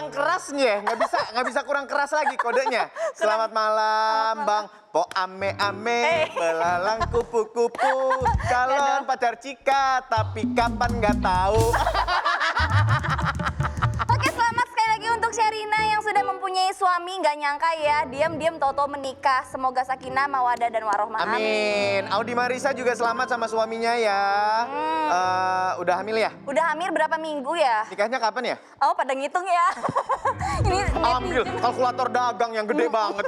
kurang keras nih ya, nggak bisa kurang keras lagi kodenya. Selamat malam Bang, po ame-ame, belalang kupu-kupu, calon pacar Cika, tapi kapan nggak tahu. Oke, selamat sekali lagi untuk Sherina yang sudah mempunyai suami. Nggak nyangka ya, diam-diam toto menikah. Semoga sakinah, mawadah, dan warohmah. Amin. Audi Marisa juga selamat sama suaminya ya. Udah hamil ya? Udah hamil berapa minggu ya? Nikahnya kapan ya? Oh, pada ngitung ya. Ini Ambil netizen. kalkulator dagang yang gede banget.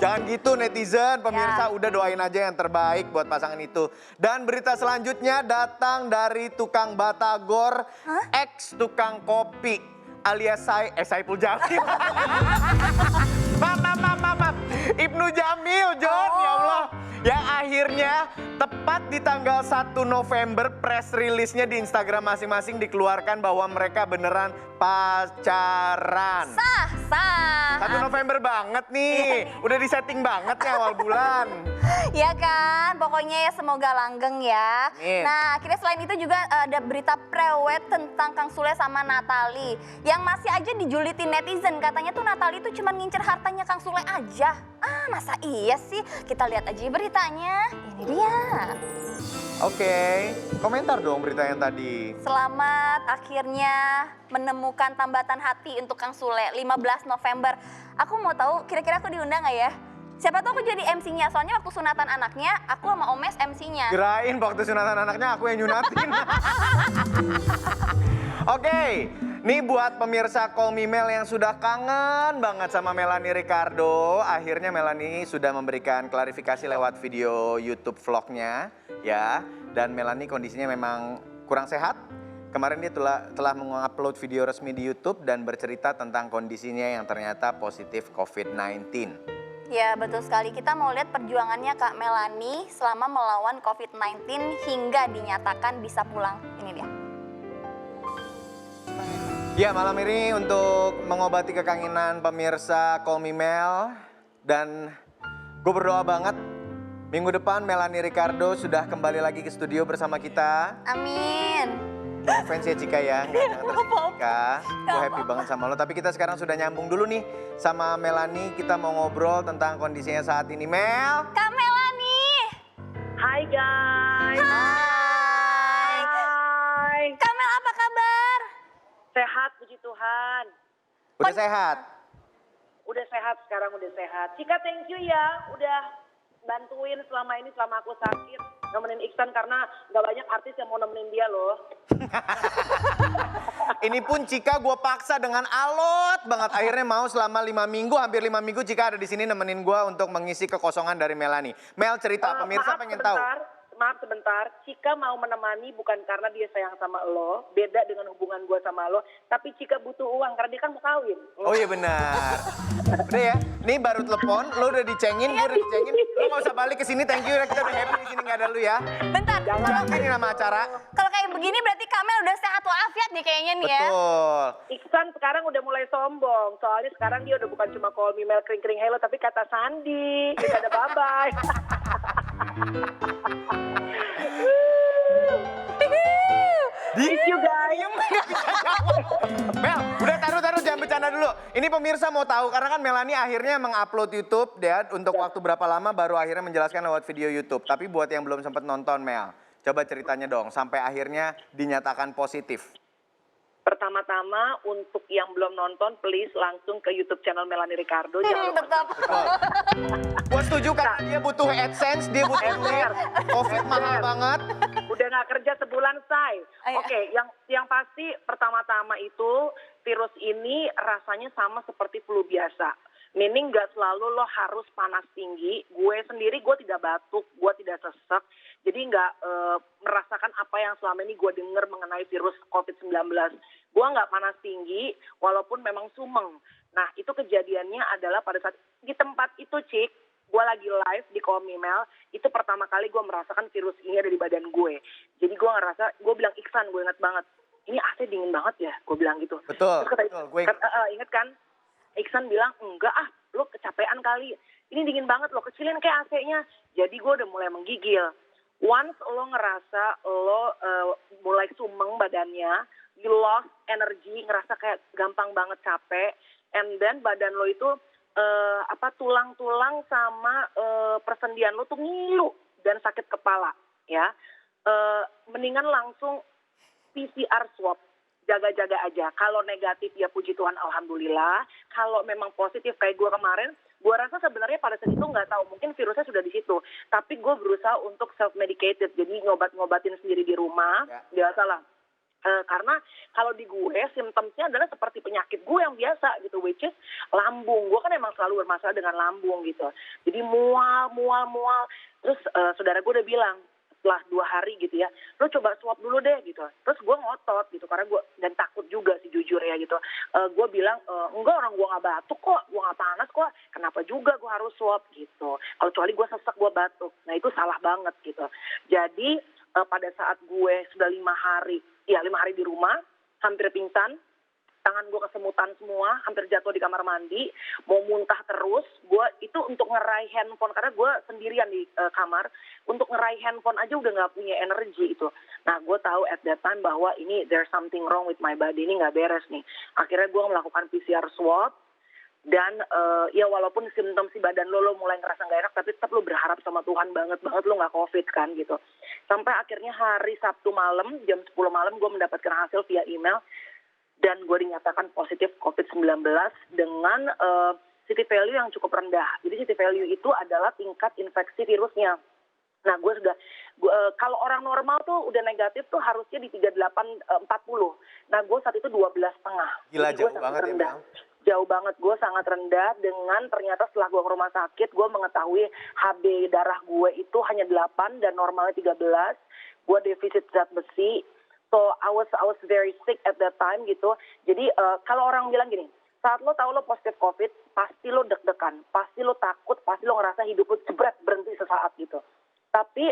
Jangan gitu netizen, pemirsa udah doain aja yang terbaik buat pasangan itu. Dan berita selanjutnya datang dari tukang batagor, ex tukang kopi alias Saipul Jamil. Maaf. Ibnu Jamil, John, ya Allah. Yang akhirnya tepat di tanggal 1 November press release-nya di Instagram masing-masing dikeluarkan bahwa mereka beneran pacaran. Sah. 1 November banget nih, udah disetting banget nih awal bulan. Ya kan, pokoknya ya semoga langgeng ya. Amin. Nah, akhirnya selain itu juga ada berita prewed tentang Kang Sule sama Natali. Yang masih aja dijulitin netizen, katanya tuh Natali tuh cuma ngincer hartanya Kang Sule aja. Ah, masa iya sih? Kita lihat aja beritanya. Ini dia. Oke, komentar dong berita yang tadi. Selamat akhirnya menemukan tambatan hati untuk Kang Sule 15 November. Aku mau tahu kira-kira aku diundang nggak ya? Siapa tahu aku jadi MC-nya, soalnya waktu sunatan anaknya aku sama Omes MC-nya. Kirain waktu sunatan anaknya aku yang nyunatin. Oke, nih buat pemirsa Call Me Mel yang sudah kangen banget sama Melanie Ricardo. Akhirnya Melanie sudah memberikan klarifikasi lewat video YouTube vlognya ya. Dan Melanie kondisinya memang kurang sehat. Kemarin dia telah mengupload video resmi di YouTube dan bercerita tentang kondisinya yang ternyata positif COVID-19. Ya betul sekali, kita mau lihat perjuangannya Kak Melanie selama melawan COVID-19 hingga dinyatakan bisa pulang. Ini dia. Ya, malam ini untuk mengobati kekangenan pemirsa Call Me Mel. Dan gue berdoa banget minggu depan Melanie Ricardo sudah kembali lagi ke studio bersama kita. Amin. No offense ya Cika ya, jangan tersinggung Cika. Gue happy banget sama lo, tapi kita sekarang sudah nyambung dulu nih sama Melanie. Kita mau ngobrol tentang kondisinya saat ini. Mel! Kak Melanie! Hai guys. Hai. Kak Mel, apa kabar? Sehat puji Tuhan. Udah sehat? Udah sehat sekarang, udah sehat. Cika thank you ya udah bantuin selama ini selama aku sakit. Nemenin Iksan karena gak banyak artis yang mau nemenin dia loh. Ini pun Cika gue paksa dengan alot banget. Akhirnya mau selama 5 minggu, hampir 5 minggu Cika ada di sini nemenin gue untuk mengisi kekosongan dari Melanie. Mel cerita, pemirsa pengen tahu. Maaf sebentar, Cika mau menemani bukan karena dia sayang sama lo, beda dengan hubungan gue sama lo, tapi Cika butuh uang karena dia kan mau kawin. Oh iya benar. Udah ya, nih baru telepon, lo udah dicengin, gue udah dicengin. Lo gak usah balik ke sini, thank you ya, kita udah happy di sini gak ada lu ya. Bentar, Jangan ini nama acara. kalau kayak begini berarti Kak Mel udah sehat walafiat nih kayaknya nih ya. Betul. Iksan sekarang udah mulai sombong, soalnya sekarang dia udah bukan cuma call me Mel kering-kering hello, tapi kata Sandi, kita ada bye-bye. Thank you guys. Mel, udah taruh jangan bercanda dulu. Ini pemirsa mau tahu karena kan Melanie akhirnya mengupload YouTube ya untuk waktu berapa lama baru akhirnya menjelaskan lewat video YouTube. Tapi buat yang belum sempat nonton Mel, coba ceritanya dong sampai akhirnya dinyatakan positif. Pertama-tama untuk yang belum nonton, please langsung ke YouTube channel Melanie Ricardo. Jangan lupa. Tetap. Gue setuju karena dia butuh AdSense, dia butuh duit. Covid mahal banget. Udah nggak kerja sebulan, say. Ayo. Oke, yang pasti pertama-tama itu virus ini rasanya sama seperti flu biasa. Meaning nggak selalu lo harus panas tinggi. Gue sendiri gue tidak batuk, gue tidak sesek. Jadi nggak merasakan apa yang selama ini gue dengar mengenai virus COVID-19. Gue nggak panas tinggi, walaupun memang sumeng. Nah itu kejadiannya adalah pada saat di tempat itu, Cik, gue lagi live di Call Me Mel, itu pertama kali gue merasakan virus ini ada di badan gue. Jadi gue ngerasa, gue bilang Iksan, gue ingat banget, ini AC dingin banget ya, gue bilang gitu. Betul, Terus kata, betul, gue ingat kan? Iksan bilang, enggak ah, lo kecapean kali. Ini dingin banget, lo kecilin kayak AC-nya. Jadi gue udah mulai menggigil. Once lo ngerasa lo mulai sumeng badannya, you lost energy, ngerasa kayak gampang banget capek, and then badan lo itu tulang-tulang sama persendian lo tuh ngilu dan sakit kepala, ya. Mendingan langsung PCR swab. Jaga-jaga aja. Kalau negatif ya puji Tuhan alhamdulillah. Kalau memang positif kayak gue kemarin, gue rasa sebenarnya pada saat itu nggak tahu, mungkin virusnya sudah di situ. Tapi gue berusaha untuk self-medicated, jadi ngobatin sendiri di rumah. Biasalah. Karena kalau di gue simptomnya adalah seperti penyakit gue yang biasa gitu, which is lambung. Gue kan emang selalu bermasalah dengan lambung gitu. Jadi mual. Terus saudara gue udah bilang, setelah 2 hari gitu ya, lo coba swab dulu deh gitu. Terus gue ngotot gitu, karena gue, dan takut juga sih jujur ya gitu. Gue bilang, enggak, orang gue gak batuk kok, gue gak panas kok, kenapa juga gue harus swab gitu. Kalau kecuali gue sesak, gue batuk. Nah itu salah banget gitu. Jadi pada saat gue sudah 5 hari di rumah, hampir pingsan, tangan gue kesemutan semua, hampir jatuh di kamar mandi, mau muntah terus. Gue itu untuk ngeraih handphone, karena gue sendirian di kamar, untuk ngeraih handphone aja udah gak punya energi itu. Nah gue tahu at that time bahwa ini there's something wrong with my body, ini gak beres nih. Akhirnya gue melakukan PCR swab, dan ya walaupun simptom si badan lo mulai ngerasa gak enak, tapi tetap lo berharap sama Tuhan banget lo gak COVID kan gitu. Sampai akhirnya hari Sabtu malam, jam 10 malam gue mendapatkan hasil via email, dan gue dinyatakan positif COVID-19 dengan city value yang cukup rendah. Jadi city value itu adalah tingkat infeksi virusnya. Nah kalau orang normal tuh udah negatif tuh harusnya di 38-40. Nah gue saat itu 12,5. Gila, jadi jauh banget ya Mel. Jauh banget, gue sangat rendah. Dengan ternyata setelah gue ke rumah sakit, gue mengetahui HB darah gue itu hanya 8 dan normalnya 13. Gue defisit zat besi. So I was very sick at that time gitu. Jadi kalau orang bilang gini, saat lo tahu lo positif COVID, pasti lo deg-degan, pasti lo takut, pasti lo ngerasa hidup lo jebret berhenti sesaat gitu. Tapi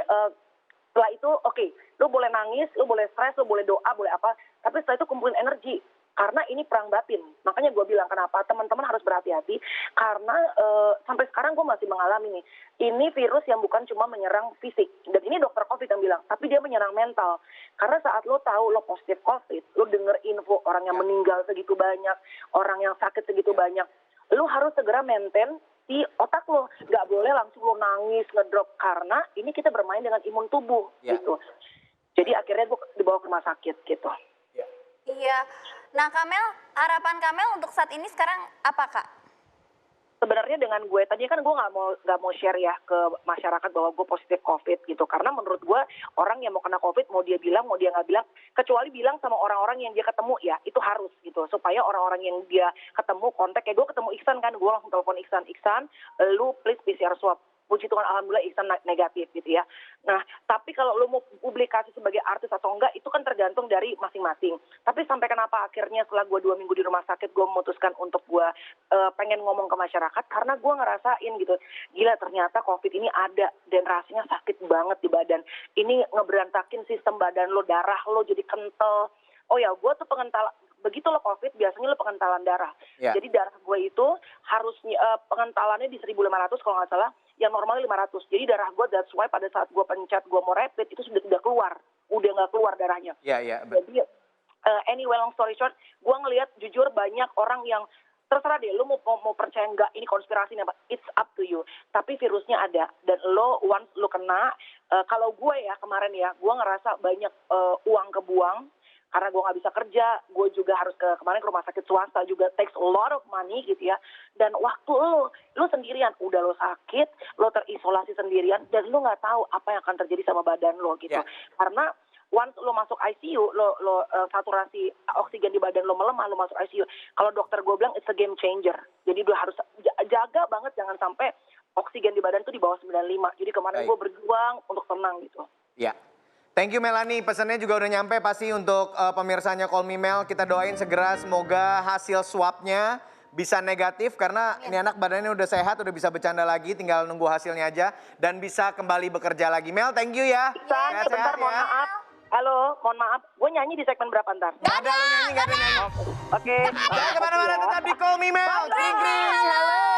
setelah itu oke, lo boleh nangis, lo boleh stres, lo boleh doa, boleh apa, tapi setelah itu kumpulin energi. Karena ini perang batin. Makanya gue bilang kenapa teman-teman harus berhati-hati. Karena sampai sekarang gue masih mengalami nih. Ini virus yang bukan cuma menyerang fisik. Dan ini dokter COVID yang bilang. Tapi dia menyerang mental. Karena saat lo tahu lo positif COVID, lo denger info orang yang meninggal segitu banyak, orang yang sakit segitu banyak, lo harus segera maintain di otak lo. Gak boleh langsung lo nangis, ngedrop. Karena ini kita bermain dengan imun tubuh gitu. Jadi akhirnya gue dibawa ke rumah sakit gitu. Iya. Nah Kamel, harapan Kamel untuk saat ini sekarang apa Kak? Sebenarnya dengan gue tadi kan gue nggak mau share ya ke masyarakat bahwa gue positif COVID gitu, karena menurut gue orang yang mau kena COVID mau dia bilang mau dia nggak bilang, kecuali bilang sama orang-orang yang dia ketemu ya itu harus gitu, supaya orang-orang yang dia ketemu kontak, kayak gue ketemu Iksan kan, gue langsung telepon Iksan, lu please PCR swab. Puji Tuhan alhamdulillah Iksan negatif gitu ya. Nah tapi kalau lo mau publikasi sebagai artis atau enggak itu kan tergantung dari masing-masing. Tapi sampai kenapa akhirnya setelah gue 2 minggu di rumah sakit gue memutuskan untuk gue pengen ngomong ke masyarakat, karena gue ngerasain gitu, gila ternyata COVID ini ada dan rasanya sakit banget di badan. Ini ngeberantakin sistem badan lo, darah lo jadi kental. Oh ya gue tuh begitu lo COVID biasanya lo pengentalan darah. Jadi darah gue itu harusnya pengentalannya di 1.500 kalau nggak salah, yang normalnya 500. Jadi darah gue, that's why pada saat gue pencet, gue mau rapid, itu sudah tidak keluar. Udah nggak keluar darahnya. Jadi anyway, long story short, gue ngelihat jujur banyak orang yang, terserah deh, lo mau percaya nggak ini konspirasi nih, it's up to you. Tapi virusnya ada, dan lo once lo kena, kalau gue ya kemarin ya, gue ngerasa banyak uang kebuang, karena gue nggak bisa kerja, gue juga harus kemarin ke rumah sakit swasta juga, takes a lot of money gitu ya. Dan waktu lo sendirian, udah lo sakit, lo terisolasi sendirian, dan lo nggak tahu apa yang akan terjadi sama badan lo gitu. Karena once lo masuk ICU, lo saturasi oksigen di badan lo melemah, lo masuk ICU. Kalau dokter gue bilang it's a game changer. Jadi lo harus jaga banget jangan sampai oksigen di badan tuh di bawah 95. Jadi kemarin gue berjuang untuk tenang gitu. Thank you Melanie, pesannya juga udah nyampe pasti untuk pemirsanya Call Me Mel. Kita doain segera semoga hasil swabnya bisa negatif karena ini anak badannya udah sehat, udah bisa bercanda lagi, tinggal nunggu hasilnya aja dan bisa kembali bekerja lagi. Mel, thank you ya. Sebentar, mohon maaf. Halo, mohon maaf. Gue nyanyi di segmen berapa ntar? Gak ada lu nyanyi, gak ada nyanyi. Oke. Jangan kemana-mana, tetap di Call Me Mel. Kring-kring.